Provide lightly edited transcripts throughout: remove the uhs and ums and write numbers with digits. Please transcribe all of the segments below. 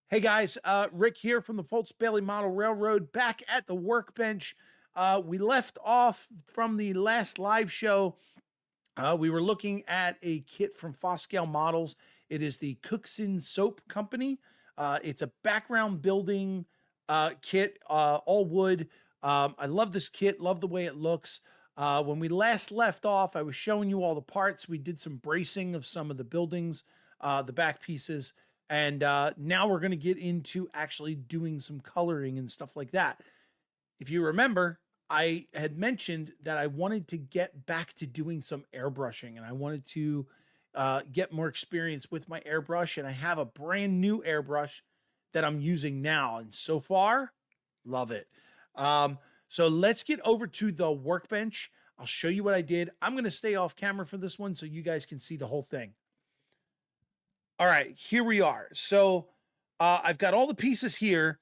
Hey guys, Rick here from the Foltz Bailey Model Railroad, back at the workbench. We left off from the last live show. We were looking at a kit from FOS Models. It is the Cookson Soap Company. It's a background building kit, all wood. I love this kit, love the way it looks. When we last left off, I was showing you all the parts. We did some bracing of some of the buildings, the back pieces. And now we're going to get into actually doing some coloring and stuff like that. If you remember, I had mentioned that I wanted to get back to doing some airbrushing and I wanted to get more experience with my airbrush. And I have a brand new airbrush that I'm using now. And so far, love it. So let's get over to the workbench. I'll show you what I did. I'm going to stay off camera for this one so you guys can see the whole thing. All right, here we are. So I've got all the pieces here.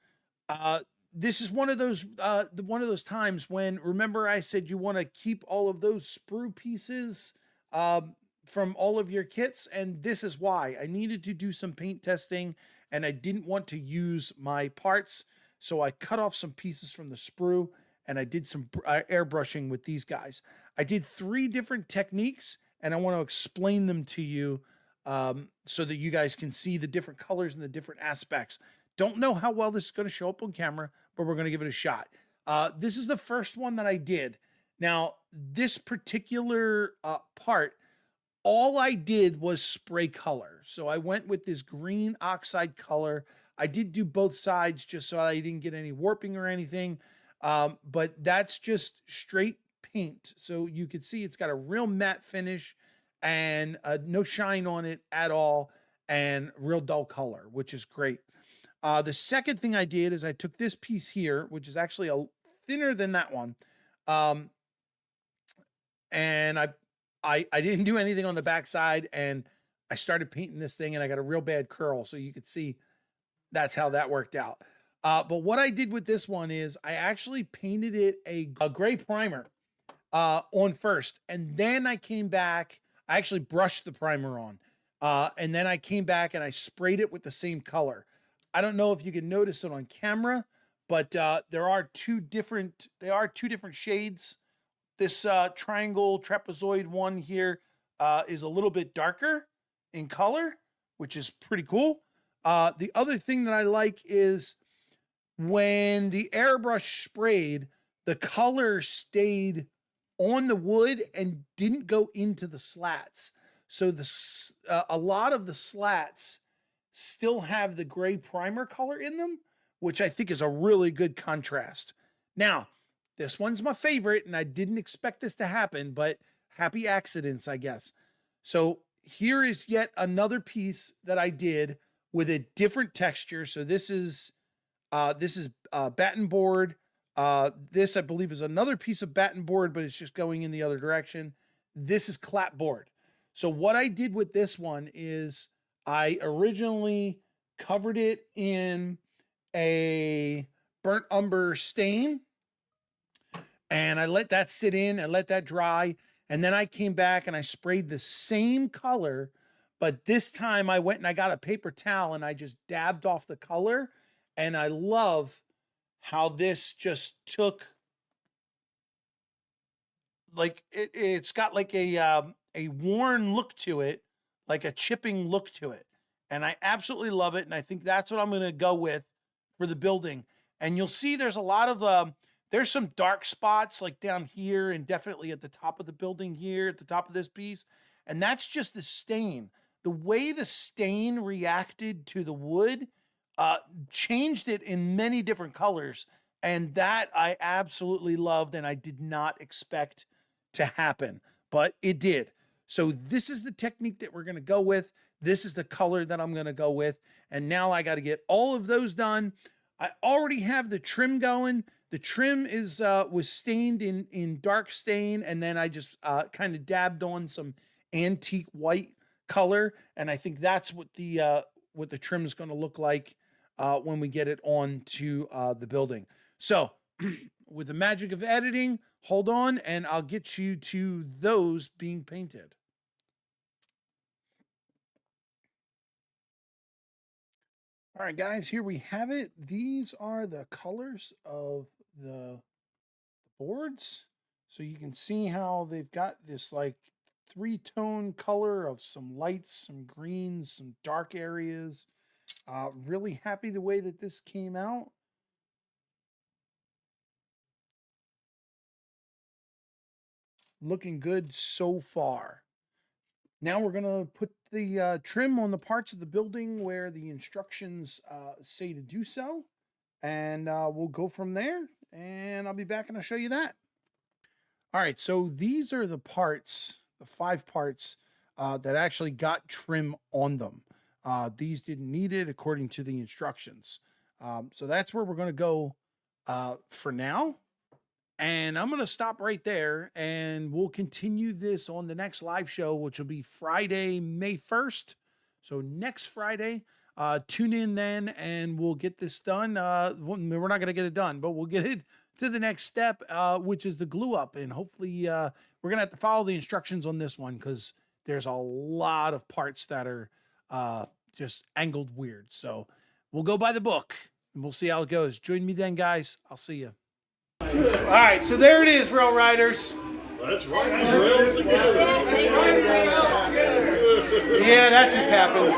This is one of those times when, remember I said you want to keep all of those sprue pieces from all of your kits, and this is why. I needed to do some paint testing and I didn't want to use my parts, so I cut off some pieces from the sprue and I did some airbrushing with these guys. I did 3 different techniques and I want to explain them to you so that you guys can see the different colors and the different aspects. Don't know how well this is going to show up on camera, but we're going to give it a shot. This is the first one that I did. Now, this particular part, all I did was spray color. So I went with this green oxide color. I did do both sides just so I didn't get any warping or anything. But that's just straight paint. So you can see it's got a real matte finish and no shine on it at all, and real dull color, which is great. The second thing I did is I took this piece here, which is actually a thinner than that one, and I didn't do anything on the backside, and I started painting this thing, and I got a real bad curl, so you could see that's how that worked out. But what I did with this one is I actually painted it a gray primer on first, and then I came back. I actually brushed the primer on, and then I came back and I sprayed it with the same color. I don't know if you can notice it on camera, but there are two different shades. This triangle trapezoid one here is a little bit darker in color, which is pretty cool. The other thing that I like is when the airbrush sprayed, the color stayed on the wood and didn't go into the slats. So a lot of the slats still have the gray primer color in them, which I think is a really good contrast. Now, this one's my favorite, and I didn't expect this to happen, but happy accidents, I guess. So here is yet another piece that I did with a different texture. So this is batten board. This, I believe, is another piece of batten board, but it's just going in the other direction. This is clapboard. So what I did with this one is I originally covered it in a burnt umber stain, and I let that sit in and let that dry. And then I came back and I sprayed the same color, but this time I went and I got a paper towel and I just dabbed off the color. And I love how this just took, like, it's got like a worn look to it, like a chipping look to it. And I absolutely love it. And I think that's what I'm going to go with for the building. And you'll see there's a lot of, there's some dark spots like down here and definitely at the top of the building here, at the top of this piece. And that's just the stain. The way the stain reacted to the wood changed it in many different colors. And that I absolutely loved and I did not expect to happen, but it did. So this is the technique that we're going to go with. This is the color that I'm going to go with. And now I got to get all of those done. I already have the trim going. The trim is was stained in dark stain, and then I just kind of dabbed on some antique white color, and I think that's what the trim is going to look like when we get it on to the building. So with the magic of editing, hold on, and I'll get you to those being painted. All right, guys, here we have it. These are the colors of the boards. So you can see how they've got this like 3-tone color of some lights, some greens, some dark areas. Really happy the way that this came out. Looking good so far. Now we're going to put the trim on the parts of the building where the instructions say to do so. And we'll go from there. And I'll be back and I'll show you that. All right, so these are the parts, the 5 parts that actually got trim on them. These didn't need it according to the instructions. So that's where we're going to go for now. And I'm going to stop right there and we'll continue this on the next live show, which will be Friday, May 1st. So next Friday, tune in then and we'll get this done. We're not going to get it done, but we'll get it to the next step, which is the glue up. And hopefully we're going to have to follow the instructions on this one because there's a lot of parts that are just angled weird. So we'll go by the book and we'll see how it goes. Join me then, guys. I'll see you. All right, so there it is, Rail Riders. That's right. Rails together. Yeah, that just happened.